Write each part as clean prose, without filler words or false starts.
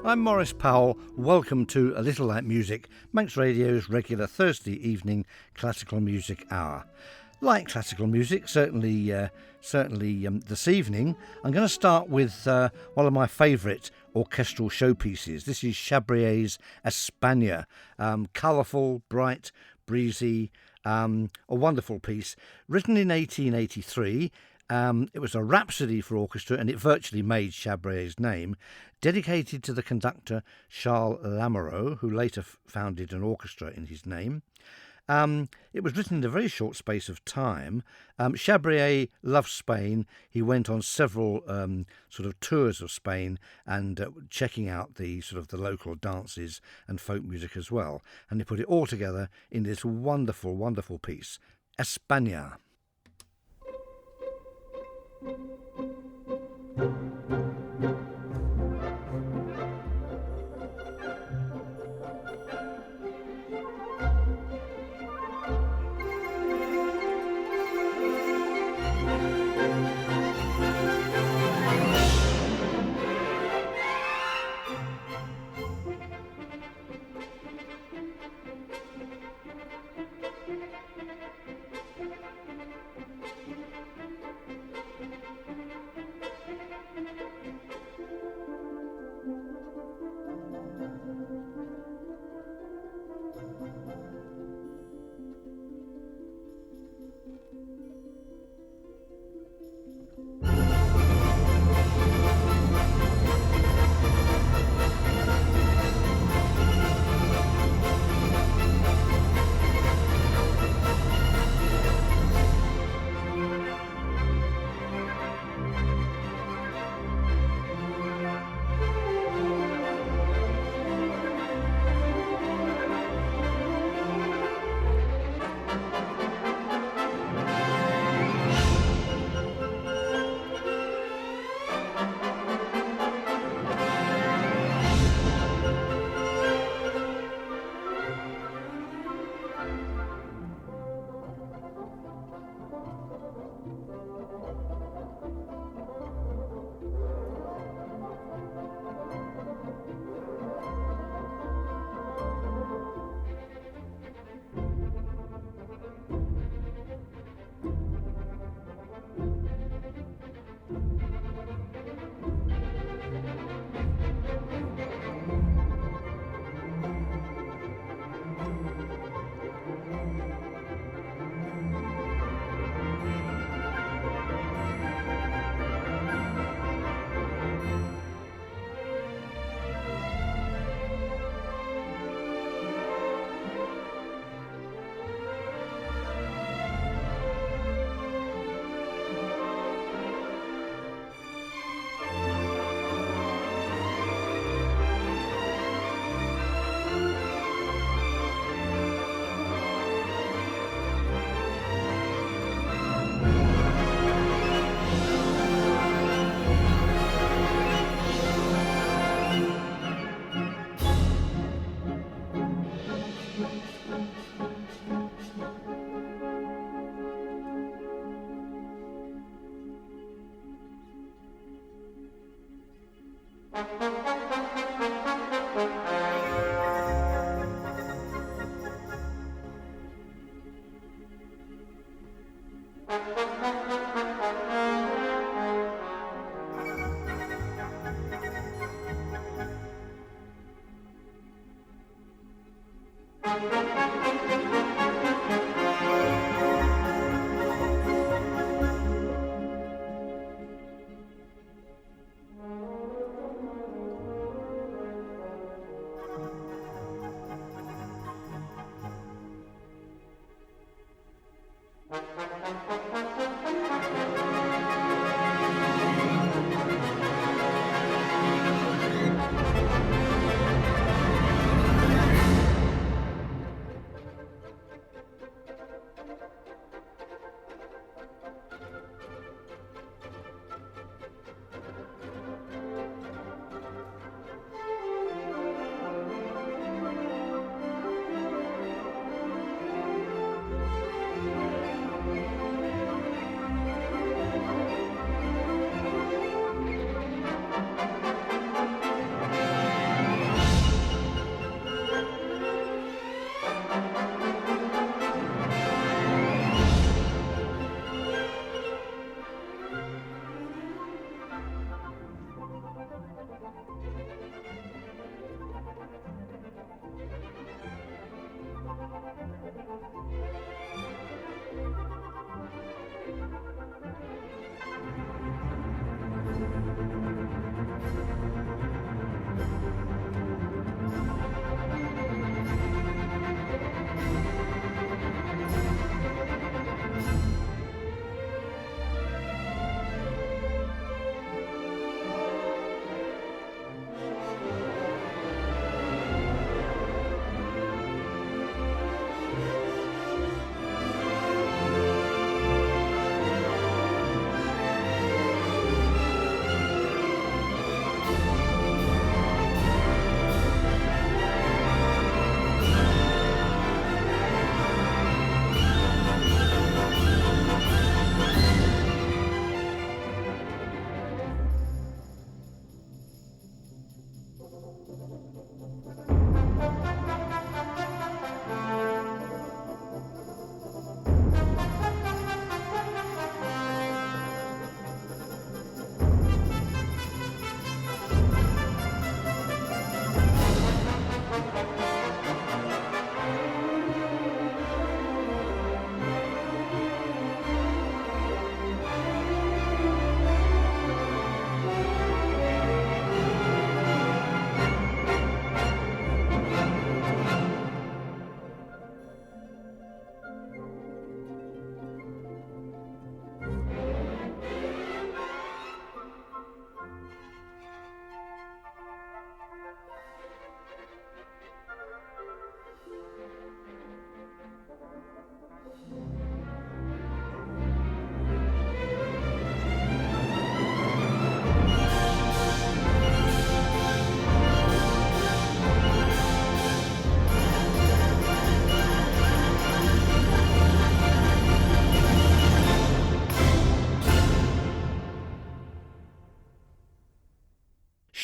I'm Maurice Powell. Welcome to A Little Like Music, Manx Radio's regular Thursday evening classical music hour. Like classical music, certainly this evening, I'm going to start with one of my favourite orchestral showpieces. This is Chabrier's Espagne. Colourful, bright, breezy, a wonderful piece. Written in 1883, it was a rhapsody for orchestra, and it virtually made Chabrier's name. Dedicated to the conductor Charles Lamoureux, who later founded an orchestra in his name. It was written in a very short space of time. Chabrier loved Spain. He went on several sort of tours of Spain and checking out the local dances and folk music as well. And he put it all together in this wonderful, wonderful piece, Espagne.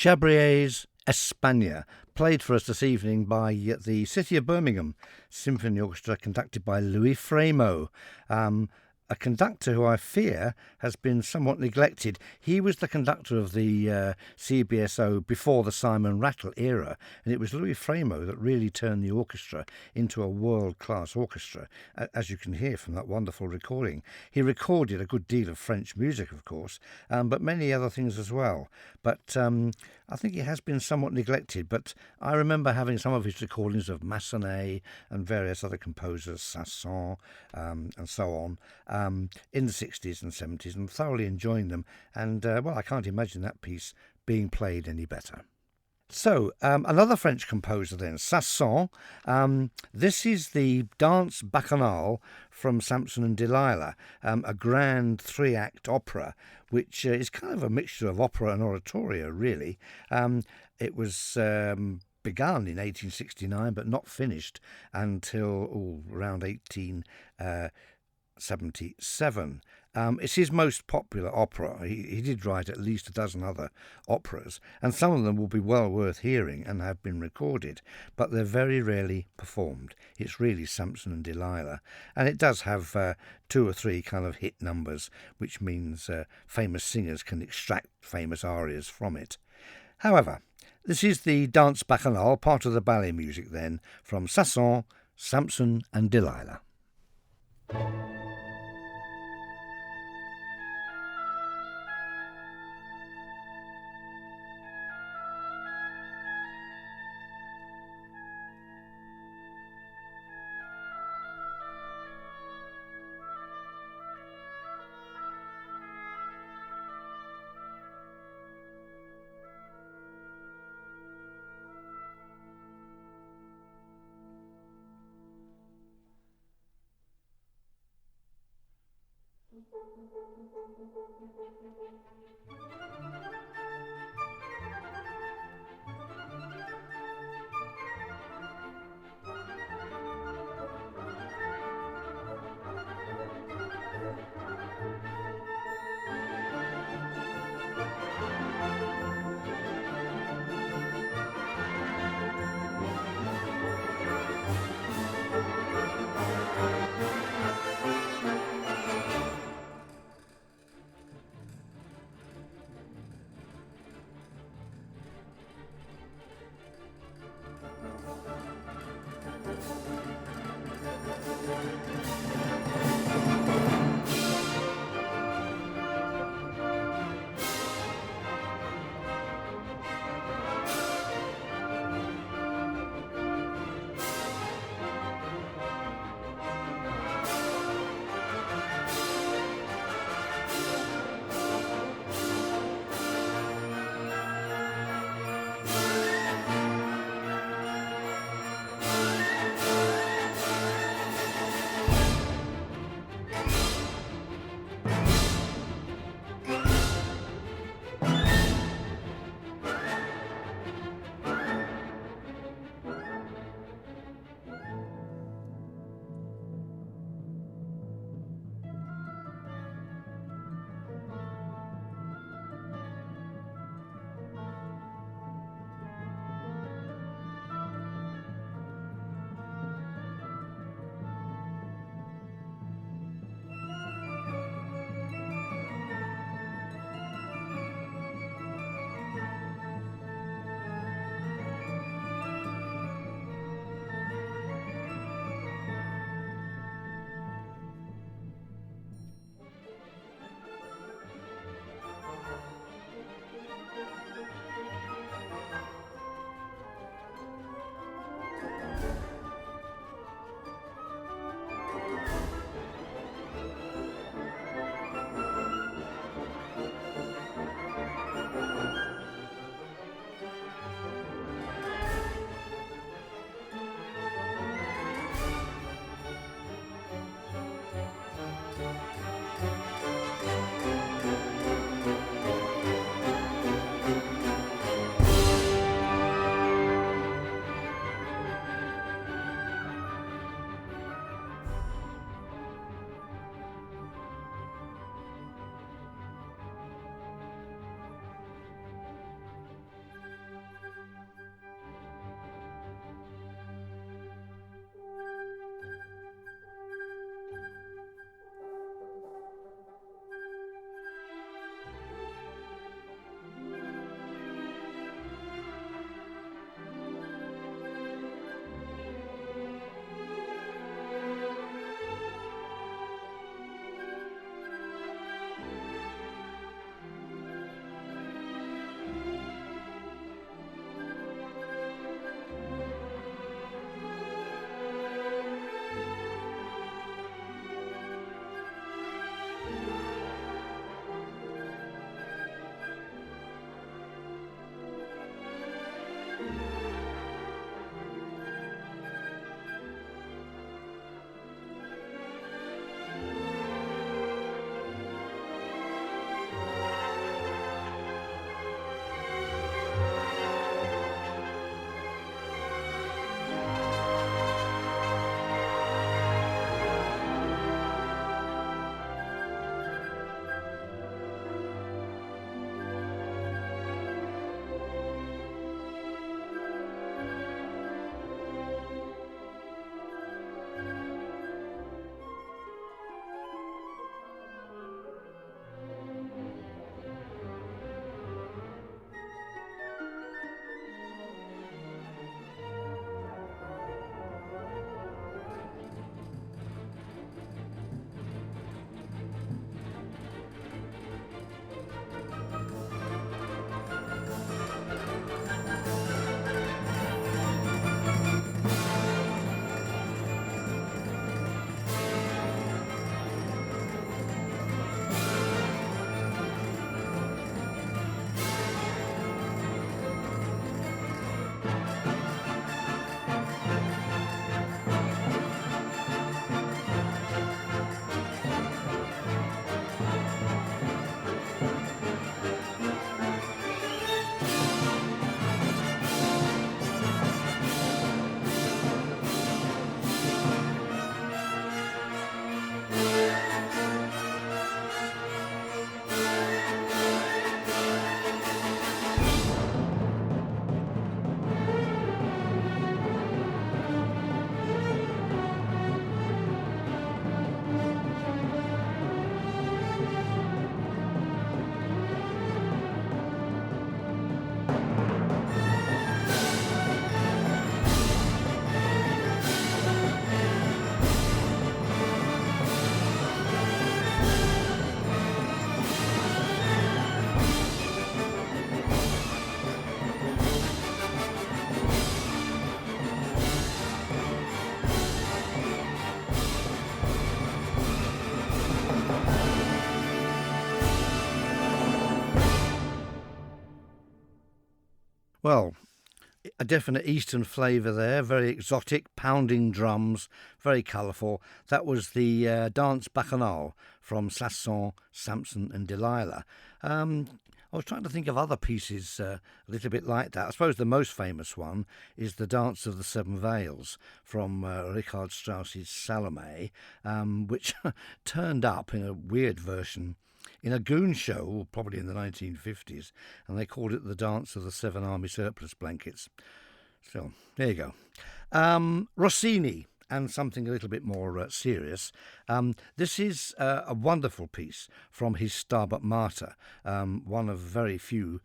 Chabrier's España, played for us this evening by the City of Birmingham Symphony Orchestra, conducted by Louis Framo, a conductor who I fear has been somewhat neglected. He was the conductor of the CBSO before the Simon Rattle era, and it was Louis Framo that really turned the orchestra into a world-class orchestra, as you can hear from that wonderful recording. He recorded a good deal of French music, of course, but many other things as well. But I think it has been somewhat neglected, but I remember having some of his recordings of Massenet and various other composers, Sasson, and so on, in the 60s and 70s, and thoroughly enjoying them. And, well, I can't imagine that piece being played any better. So, another French composer then, Sasson. This is the Dance Bacchanal from Samson and Delilah, a grand three-act opera, which is kind of a mixture of opera and oratorio, really. It was begun in 1869, but not finished until around 1877. It's his most popular opera. He did write at least a dozen other operas, and some of them will be well worth hearing and have been recorded, but they're very rarely performed. It's really Samson and Delilah, and it does have two or three kind of hit numbers, which means famous singers can extract famous arias from it. However, this is the Dance Bacchanal, part of the ballet music then, from Sasson, Samson and Delilah. Well, a definite Eastern flavour there, very exotic, pounding drums, very colourful. That was the dance bacchanal from Sasson, Samson and Delilah. I was trying to think of other pieces a little bit like that. I suppose the most famous one is the Dance of the Seven Veils from Richard Strauss's Salome, which turned up in a weird version in a goon show, probably in the 1950s, and they called it the Dance of the Seven Army Surplus Blankets. So, there you go. Rossini, and something a little bit more serious. This is a wonderful piece from his Stabat Mater, one of very few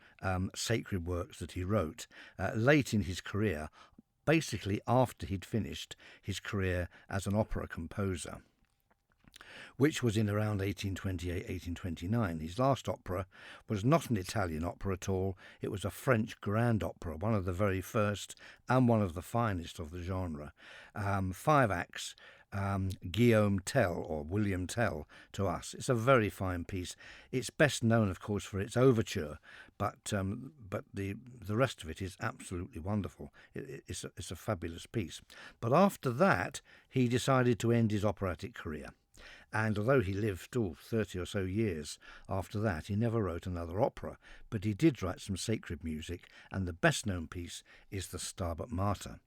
sacred works that he wrote late in his career, basically after he'd finished his career as an opera composer, which was in around 1828, 1829. His last opera was not an Italian opera at all. It was a French grand opera, one of the very first and one of the finest of the genre. 5 acts, Guillaume Tell, or William Tell to us. It's a very fine piece. It's best known, of course, for its overture, but the rest of it is absolutely wonderful. It's a fabulous piece. But after that, he decided to end his operatic career. And although he lived 30 or so years after that, he never wrote another opera, but he did write some sacred music, and the best-known piece is the Stabat Mater.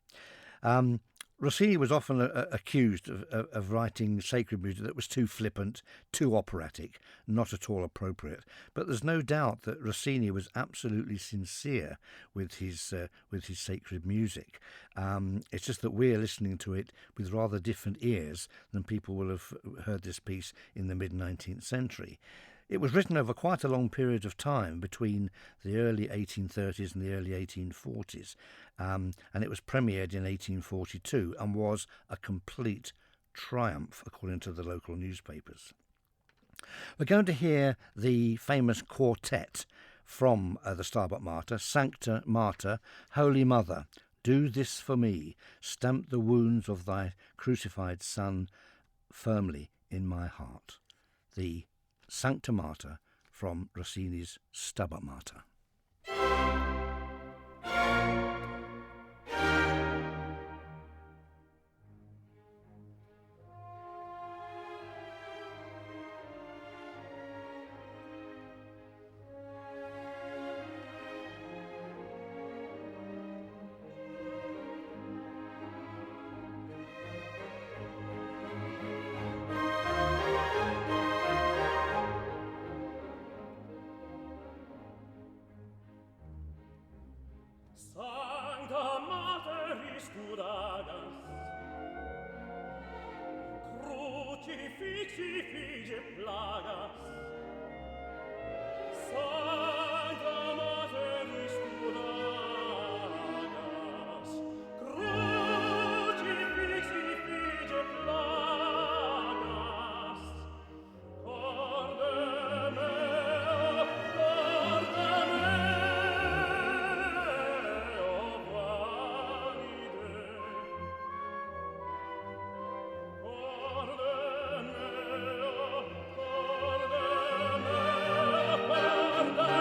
Rossini was often accused of writing sacred music that was too flippant, too operatic, not at all appropriate. But there's no doubt that Rossini was absolutely sincere with his sacred music. It's just that we're listening to it with rather different ears than people will have heard this piece in the mid-19th century. It was written over quite a long period of time between the early 1830s and the early 1840s, and it was premiered in 1842 and was a complete triumph, according to the local newspapers. We're going to hear the famous quartet from the Stabat Mater, Sancta Mater, Holy Mother, do this for me, stamp the wounds of thy crucified Son firmly in my heart. The Sancta Mater from Rossini's Stabat Mater. Sancta Materis Curagas, Crucifixi Fige Plagas, Sancta Materis Curagas, Crucifixi Fige Plagas, Corde meo, Corde meo, valide, Corde meo, Corde meo, Corde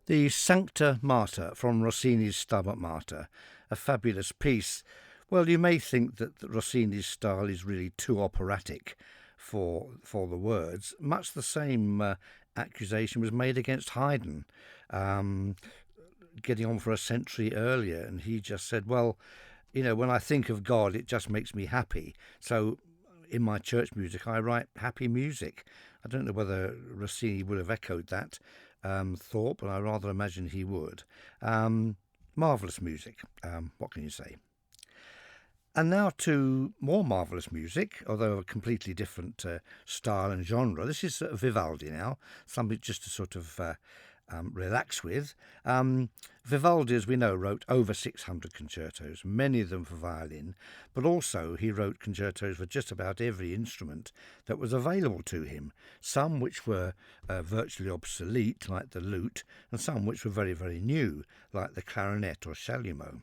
The Sancta Martyr from Rossini's Stabat Mater, a fabulous piece. Well, you may think that Rossini's style is really too operatic for the words. Much the same accusation was made against Haydn, getting on for a century earlier, and he just said, well, you know, when I think of God, it just makes me happy. So in my church music, I write happy music. I don't know whether Rossini would have echoed that thought, but I rather imagine he would. Marvellous music. What can you say? And now to more marvellous music, although a completely different style and genre. This is Vivaldi now, something just to sort of relax with. Vivaldi, as we know, wrote over 600 concertos, many of them for violin, but also he wrote concertos for just about every instrument that was available to him, some which were virtually obsolete, like the lute, and some which were very, very new, like the clarinet or chalumeau.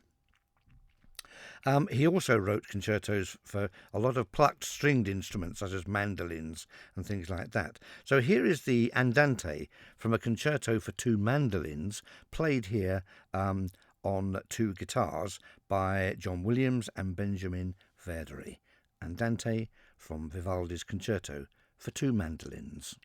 He also wrote concertos for a lot of plucked stringed instruments, such as mandolins and things like that. So here is the Andante from a concerto for two mandolins, played here on two guitars by John Williams and Benjamin Verdery. Andante from Vivaldi's concerto for two mandolins.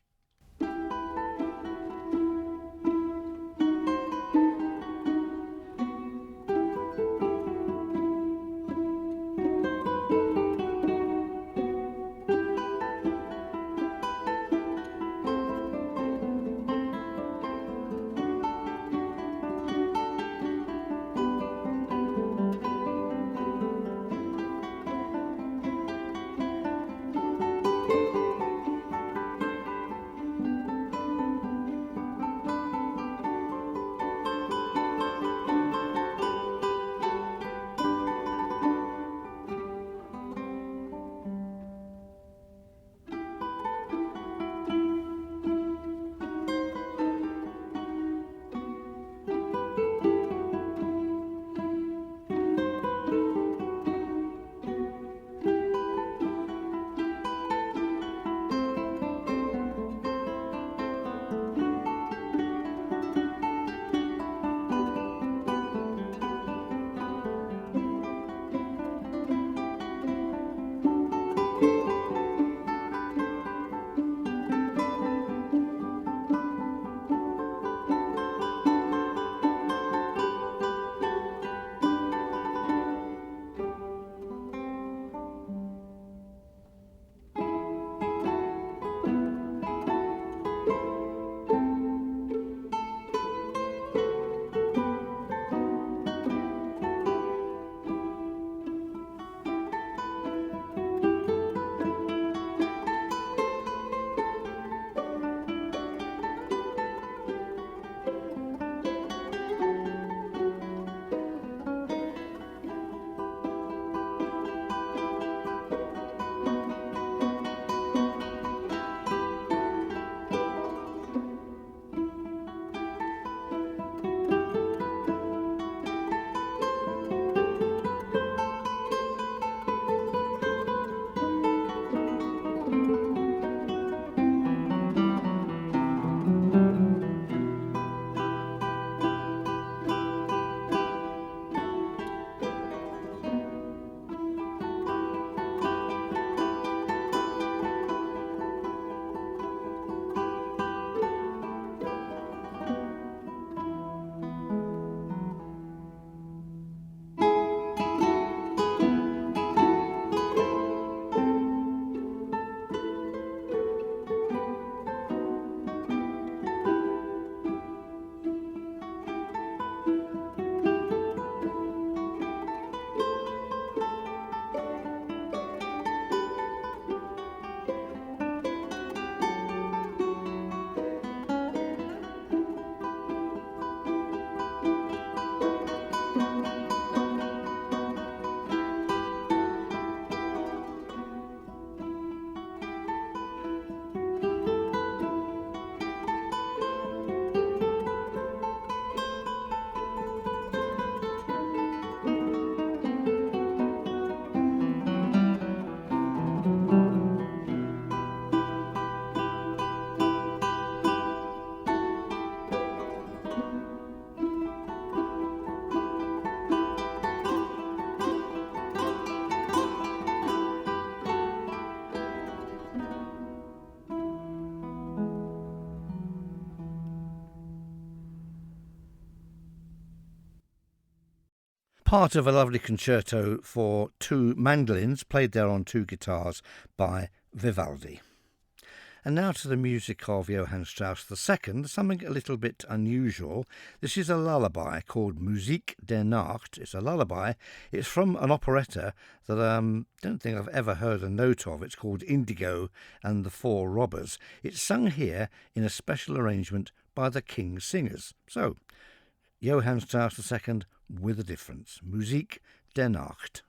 Part of a lovely concerto for two mandolins, played there on two guitars by Vivaldi. And now to the music of Johann Strauss II, something a little bit unusual. This is a lullaby called Musik der Nacht. It's a lullaby. It's from an operetta that I don't think I've ever heard a note of. It's called Indigo and the Four Robbers. It's sung here in a special arrangement by the King's Singers. So, Johann Strauss II with a difference. Musik der Nacht.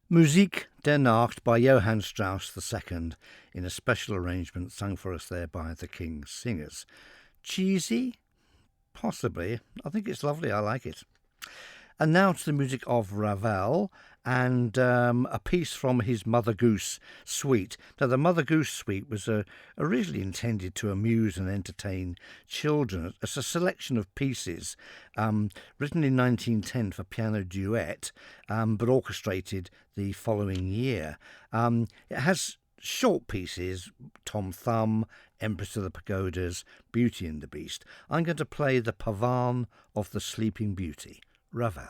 Musik der Nacht by Johann Strauss II in a special arrangement sung for us there by the King's Singers. Cheesy? Possibly. I think it's lovely. I like it. And now to the music of Ravel and a piece from his Mother Goose suite. Now, the Mother Goose suite was originally intended to amuse and entertain children. It's a selection of pieces written in 1910 for piano duet, but orchestrated the following year. It has short pieces, Tom Thumb, Empress of the Pagodas, Beauty and the Beast. I'm going to play the Pavane of the Sleeping Beauty, Ravel.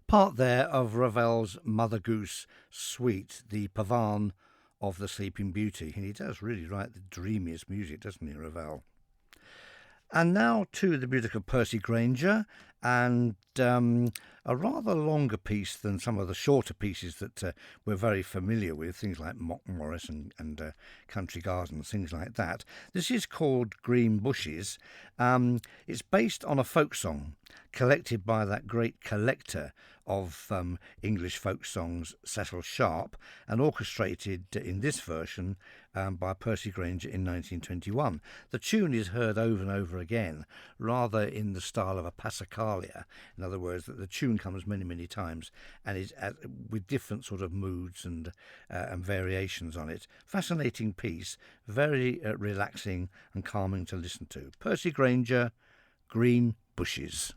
Part there of Ravel's Mother Goose suite, the Pavane of the Sleeping Beauty. And he does really write the dreamiest music, doesn't he, Ravel? And now to the music of Percy Grainger, and a rather longer piece than some of the shorter pieces that we're very familiar with, things like Mock Morris and Country Gardens, things like that. This is called Green Bushes. It's based on a folk song collected by that great collector of English folk songs, Cecil Sharp, and orchestrated in this version by Percy Grainger in 1921. The tune is heard over and over again, rather in the style of a passacalia. In other words, that the tune comes many, many times and is with different sort of moods and variations on it. Fascinating piece, very relaxing and calming to listen to. Percy Grainger, Green Bushes.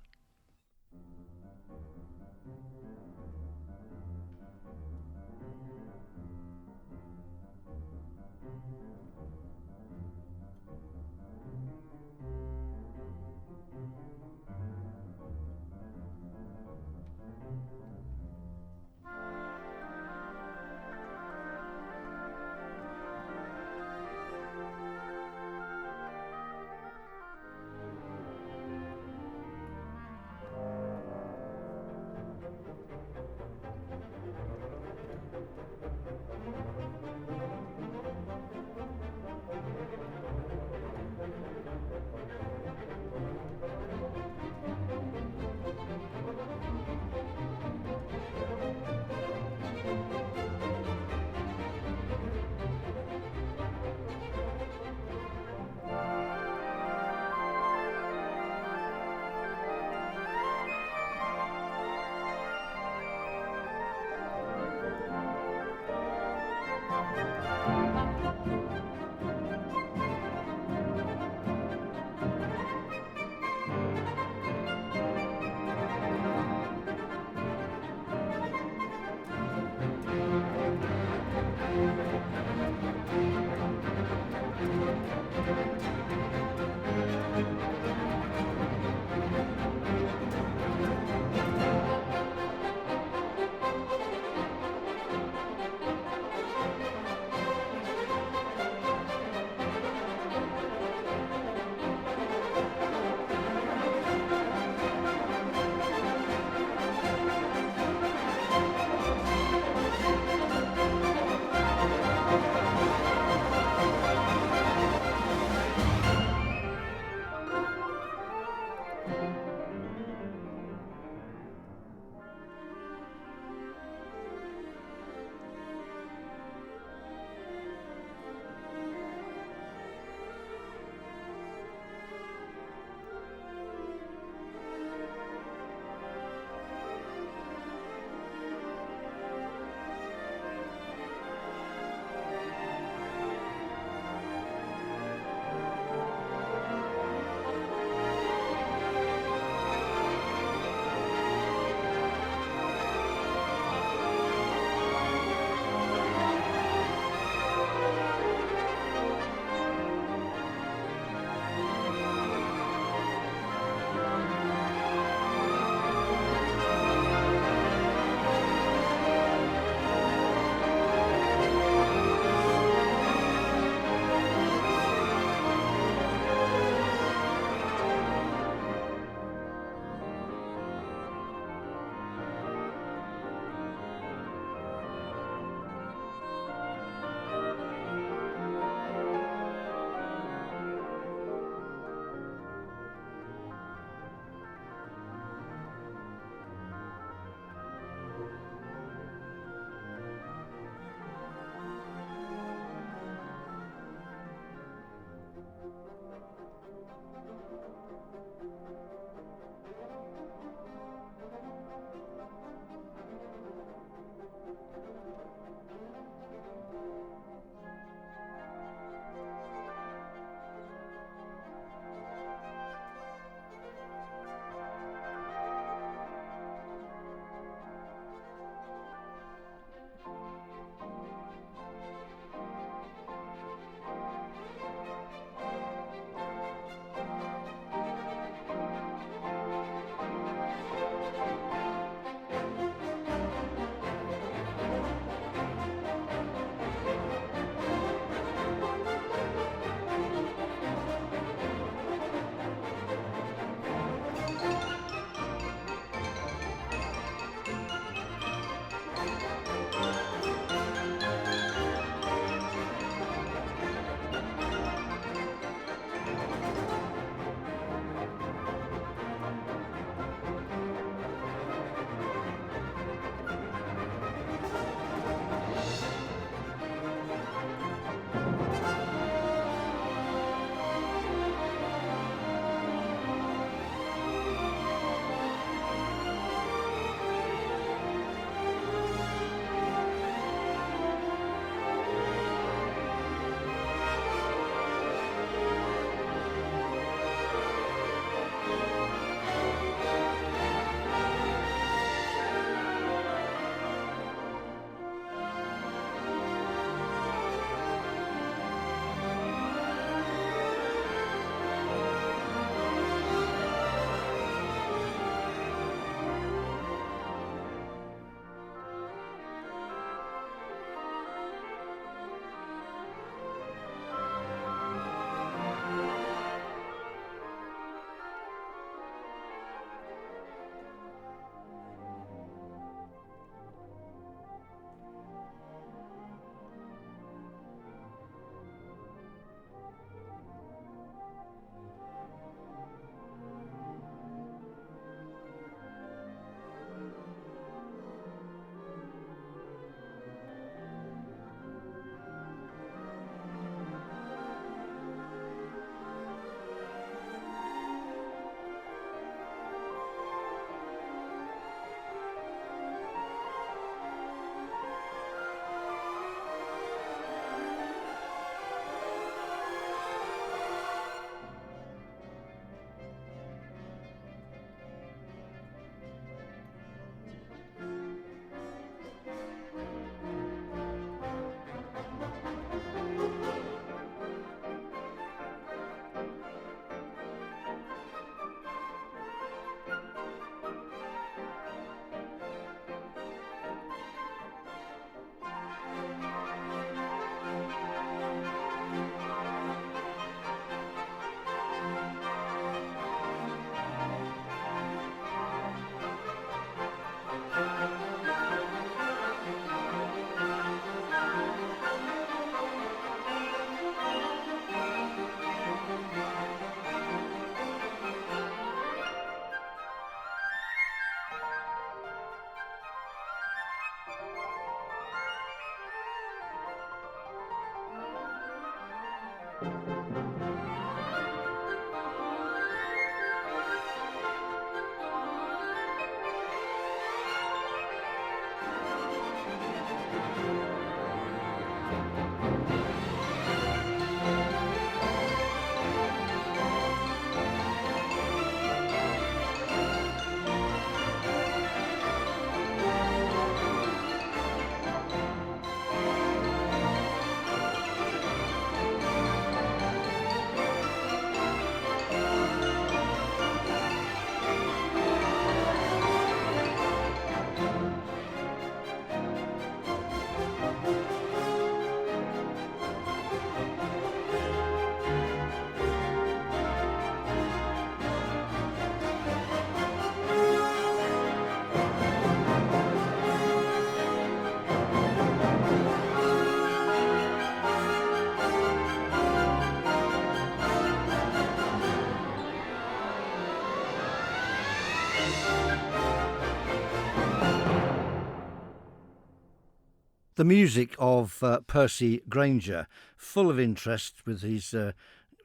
The music of Percy Grainger, full of interest with his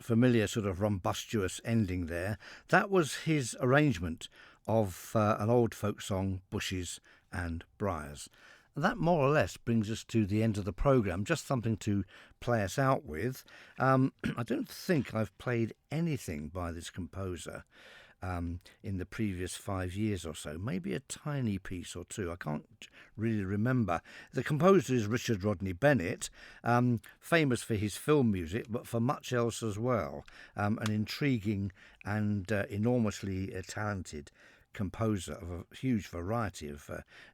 familiar sort of rumbustious ending there. That was his arrangement of an old folk song, Bushes and Briars. That more or less brings us to the end of the programme, just something to play us out with. I don't think I've played anything by this composer in the previous 5 years or so, maybe a tiny piece or two. I can't really remember. The composer is Richard Rodney Bennett, famous for his film music, but for much else as well. An intriguing and enormously talented composer of a huge variety of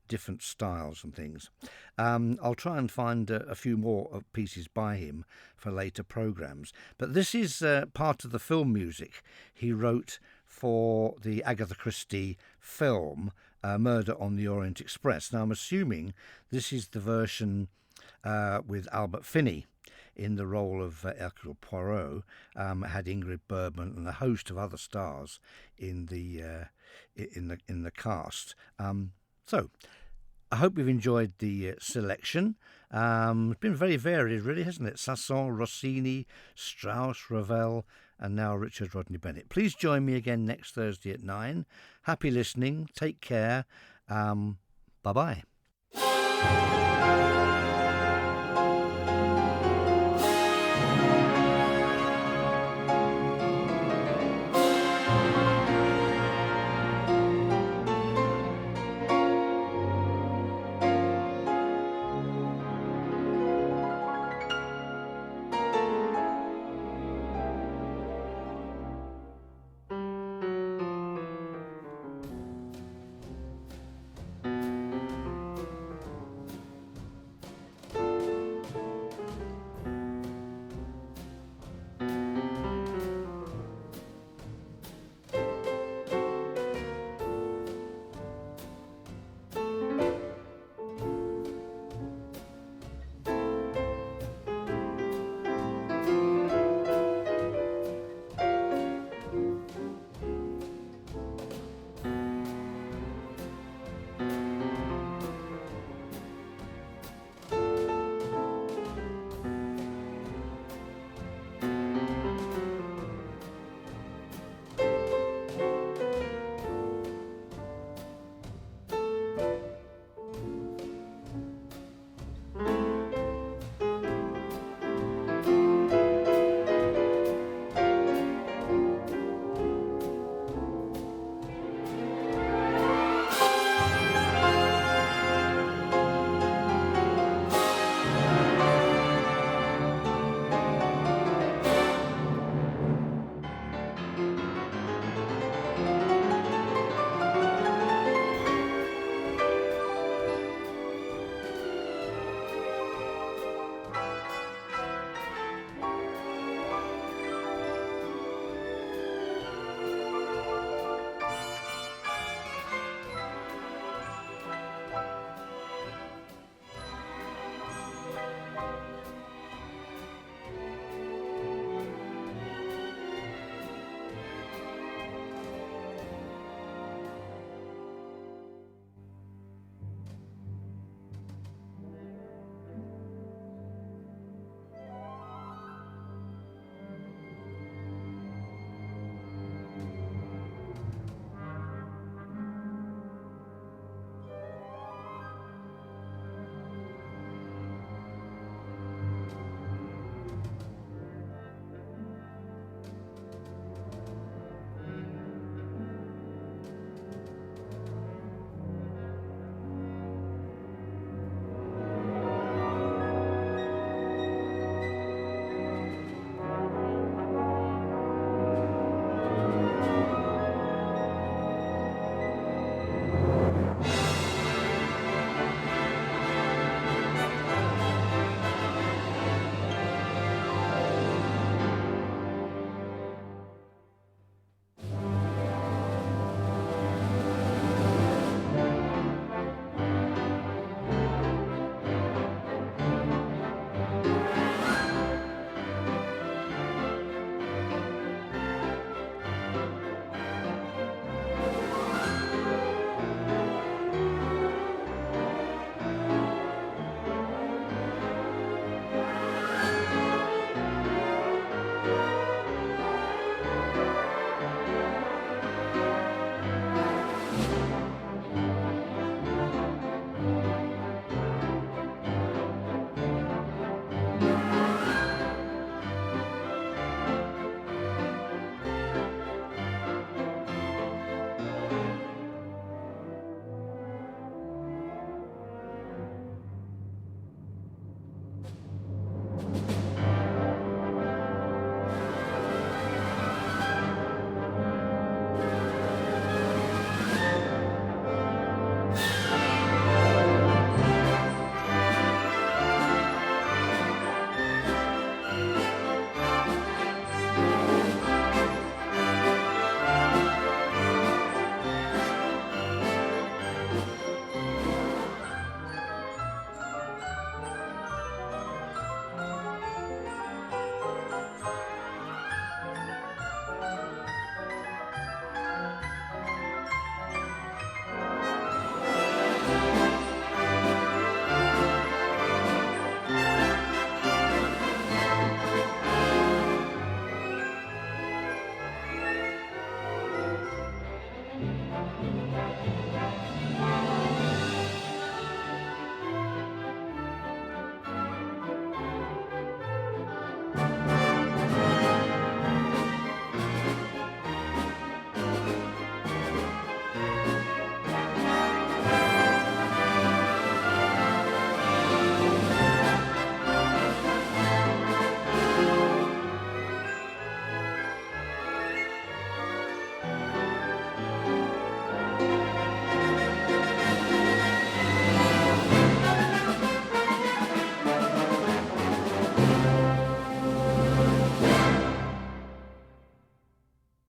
different styles and things. I'll try and find a few more pieces by him for later programmes. But this is part of the film music he wrote for the Agatha Christie film Murder on the Orient Express. Now I'm assuming this is the version with Albert Finney in the role of Hercule Poirot. Had Ingrid Bergman and a host of other stars in the cast. So I hope you've enjoyed the selection. It's been very varied, really, hasn't it? Saint-Saëns, Rossini, Strauss, Ravel, and now Richard Rodney Bennett. Please join me again next Thursday at 9. Happy listening. Take care. Bye-bye.